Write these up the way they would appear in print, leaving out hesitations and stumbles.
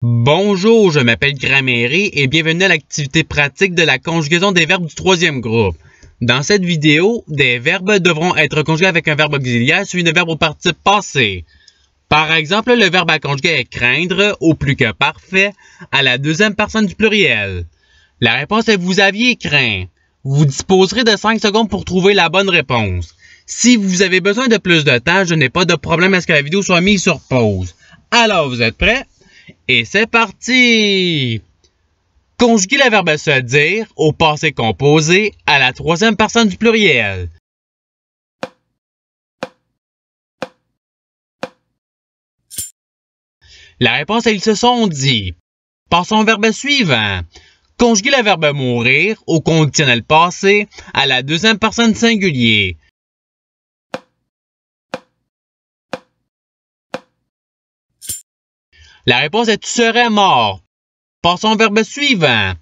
Bonjour, je m'appelle Grammaire et bienvenue à l'activité pratique de la conjugaison des verbes du troisième groupe. Dans cette vidéo, des verbes devront être conjugués avec un verbe auxiliaire suivi de verbe au participe passé. Par exemple, le verbe à conjuguer est craindre au plus que parfait à la deuxième personne du pluriel. La réponse est vous aviez craint. Vous disposerez de 5 secondes pour trouver la bonne réponse. Si vous avez besoin de plus de temps, je n'ai pas de problème à ce que la vidéo soit mise sur pause. Alors, vous êtes prêts? Et c'est parti! Conjuguer le verbe se dire au passé composé à la troisième personne du pluriel. La réponse est ils se sont dit. Passons au verbe suivant. Conjuguer le verbe mourir au conditionnel passé à la deuxième personne singulier. La réponse est tu serais mort. Passons au verbe suivant.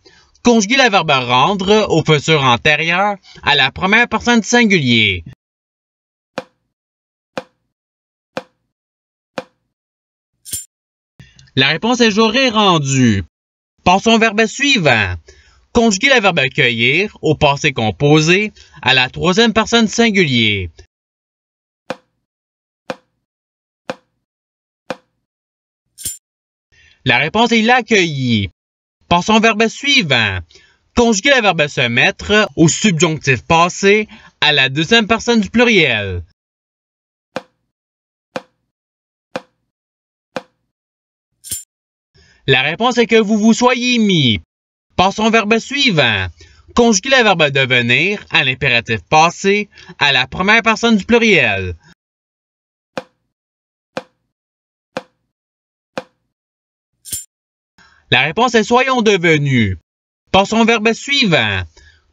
Conjuguer le verbe rendre au futur antérieur à la première personne singulier. La réponse est j'aurais rendu. Passons au verbe suivant. Conjuguer le verbe cueillir au passé composé à la troisième personne singulier. La réponse est il a accueilli. Passons au verbe suivant. Conjuguer le verbe se mettre au subjonctif passé à la deuxième personne du pluriel. La réponse est que vous vous soyez mis. Passons au verbe suivant. Conjuguer le verbe devenir à l'impératif passé à la première personne du pluriel. La réponse est soyons devenus. Passons au verbe suivant.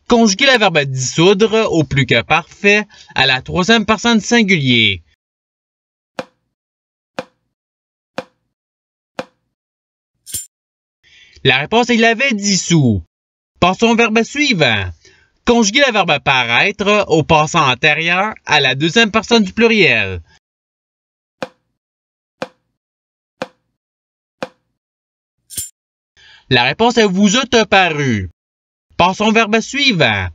Conjuguer le verbe dissoudre au plus que parfait à la troisième personne singulier. La réponse est il avait dissous. Passons au verbe suivant. Conjuguer le verbe paraître au passant antérieur à la deuxième personne du pluriel. La réponse est vous êtes paru. Passons au verbe suivant.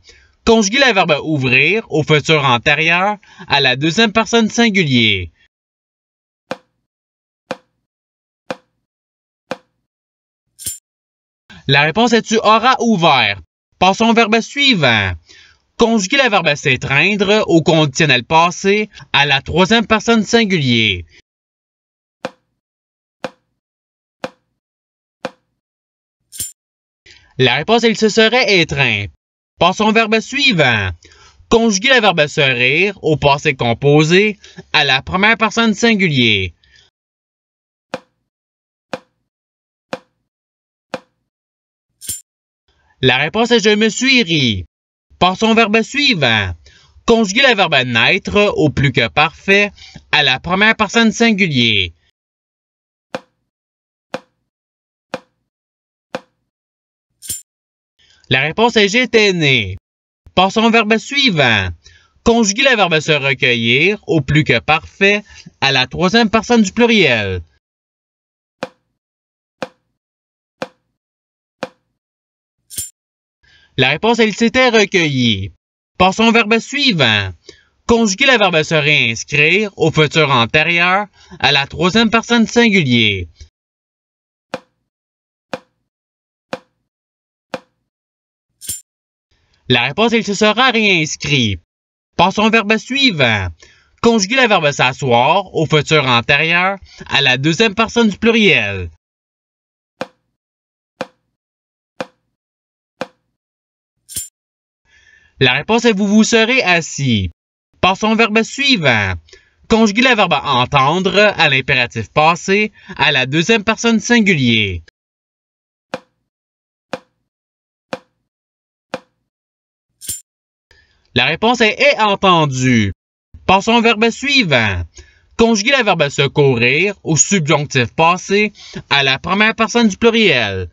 Conjuguer le verbe ouvrir au futur antérieur à la deuxième personne singulier. La réponse est tu auras ouvert. Passons au verbe suivant. Conjuguer le verbe s'étreindre au conditionnel passé à la troisième personne singulier. La réponse est il se serait étreint. Passons au verbe suivant. Conjuguer le verbe se rire au passé composé à la première personne singulier. La réponse est je me suis ri. Passons au verbe suivant. Conjuguer le verbe naître au plus que parfait à la première personne singulier. La réponse est j'étais né. Passons au verbe suivant. Conjuguer le verbe se recueillir au plus que parfait à la troisième personne du pluriel. La réponse est il s'était recueilli. Passons au verbe suivant. Conjuguer le verbe se réinscrire au futur antérieur à la troisième personne singulier. La réponse est il se sera réinscrit. Passons au verbe suivant. Conjuguer le verbe s'asseoir au futur antérieur à la deuxième personne du pluriel. La réponse est vous vous serez assis. Passons au verbe suivant. Conjuguer le verbe entendre à l'impératif passé à la deuxième personne singulier. La réponse est entendu. Passons au verbe suivant. Conjuguer le verbe secourir au subjonctif passé à la première personne du pluriel.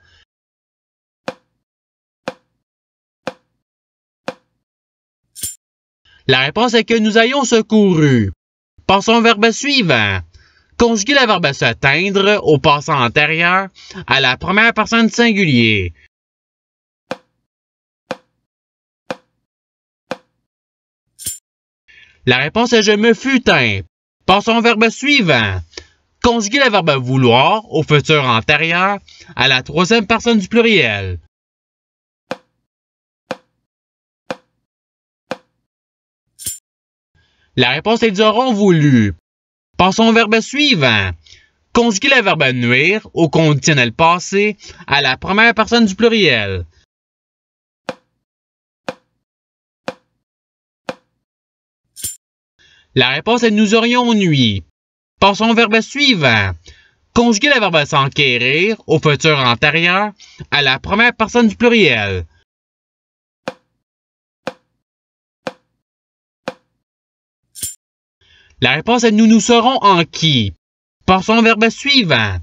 La réponse est que nous ayons secouru. Passons au verbe suivant. Conjuguer le verbe se teindre au passé antérieur à la première personne du singulier. La réponse est je me fus teint. Passons au verbe suivant. Conjuguer le verbe vouloir au futur antérieur à la troisième personne du pluriel. La réponse est ils auront voulu. Passons au verbe suivant. Conjuguer le verbe nuire au conditionnel passé à la première personne du pluriel. La réponse est nous aurions nui. Passons au verbe suivant. Conjuguer le verbe s'enquérir au futur antérieur à la première personne du pluriel. La réponse est nous nous serons enquis. Passons au verbe suivant.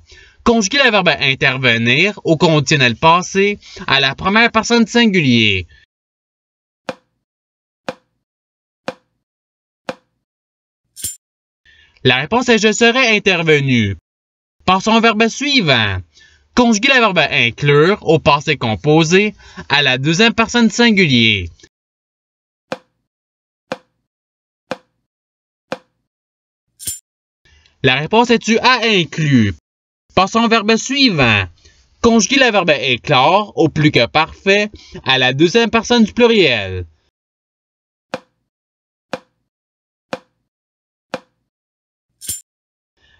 Conjuguer le verbe intervenir au conditionnel passé à la première personne du singulier. La réponse est je serai intervenu. Passons au verbe suivant. Conjuguer le verbe inclure au passé composé à la deuxième personne du singulier. La réponse est tu as inclus. Passons au verbe suivant. Conjuguer le verbe éclore au plus que parfait à la deuxième personne du pluriel.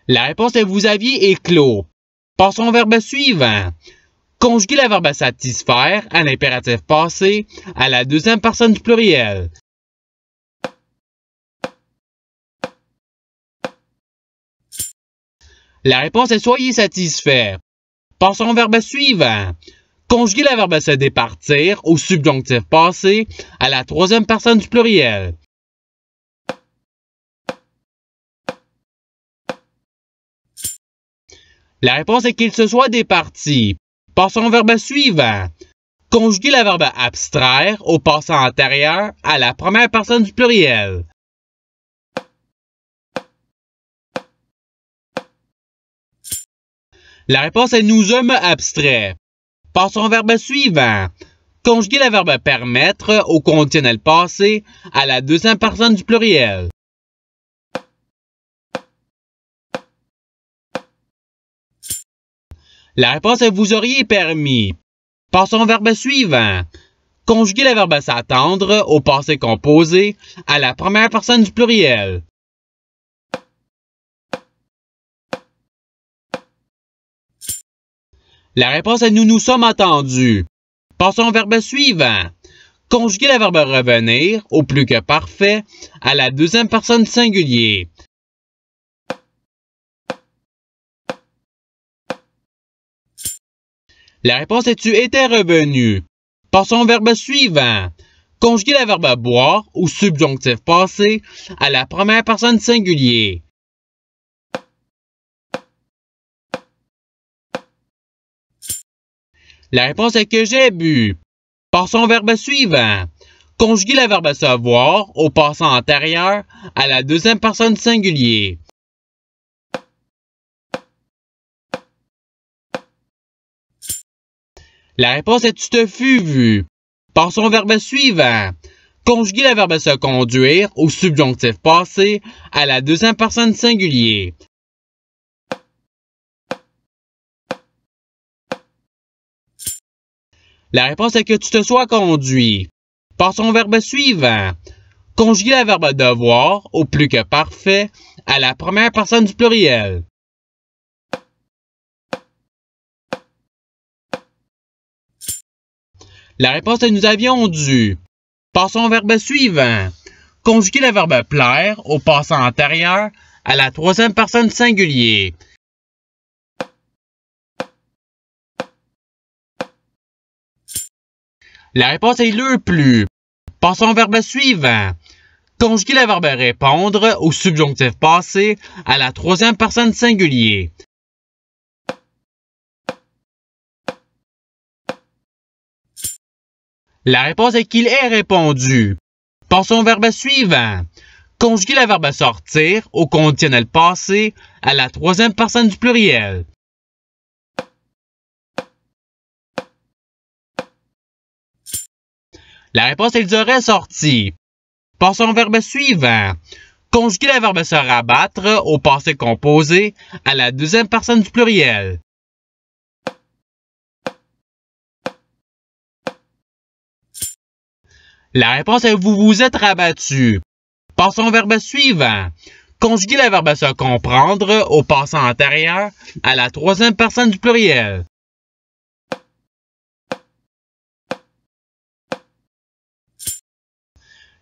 La réponse est vous aviez éclos. Passons au verbe suivant. Conjuguer le verbe satisfaire à l'impératif passé à la deuxième personne du pluriel. La réponse est soyez satisfait. Passons au verbe suivant. Conjuguer le verbe se départir au subjonctif passé à la troisième personne du pluriel. La réponse est qu'il se soit départi. Passons au verbe suivant. Conjuguer le verbe abstraire au passé antérieur à la première personne du pluriel. La réponse est nous sommes abstraits. Passons au verbe suivant. Conjuguer le verbe permettre au conditionnel passé à la deuxième personne du pluriel. La réponse est vous auriez permis. Passons au verbe suivant. Conjuguer le verbe s'attendre au passé composé à la première personne du pluriel. La réponse est nous nous sommes attendus. Passons au verbe suivant. Conjuguer le verbe revenir au plus que parfait à la deuxième personne du singulier. La réponse est tu étais revenu. Passons au verbe suivant. Conjuguer le verbe boire au subjonctif passé à la première personne du singulier. La réponse est que j'ai bu. Passons au verbe suivant. Conjuguer le verbe savoir au passé antérieur à la deuxième personne du singulier. La réponse est tu te fus vu. Passons au verbe suivant. Conjuguer le verbe se conduire au subjonctif passé à la deuxième personne du singulier. La réponse est que tu te sois conduit. Passons au verbe suivant. Conjuguer le verbe devoir au plus que parfait à la première personne du pluriel. La réponse est nous avions dû. Passons au verbe suivant. Conjuguer le verbe plaire au passé antérieur à la troisième personne du singulier. La réponse est le plus. Passons au verbe suivant. Conjuguer le verbe répondre au subjonctif passé à la troisième personne du singulier. La réponse est qu'il est répondu. Passons au verbe suivant. Conjuguez le verbe sortir au conditionnel passé à la troisième personne du pluriel. La réponse est qu'ils auraient sorti. Passons au verbe suivant. Conjuguez le verbe se rabattre au passé composé à la deuxième personne du pluriel. La réponse est vous vous êtes rabattu. Passons au verbe suivant. Conjuguez le verbe se comprendre au passé antérieur à la troisième personne du pluriel.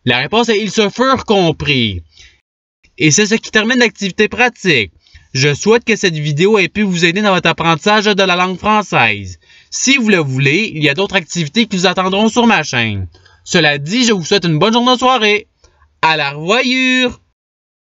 La réponse est ils se furent compris. Et c'est ce qui termine l'activité pratique. Je souhaite que cette vidéo ait pu vous aider dans votre apprentissage de la langue française. Si vous le voulez, il y a d'autres activités qui vous attendront sur ma chaîne. Cela dit, je vous souhaite une bonne journée de soirée. À la revoyure!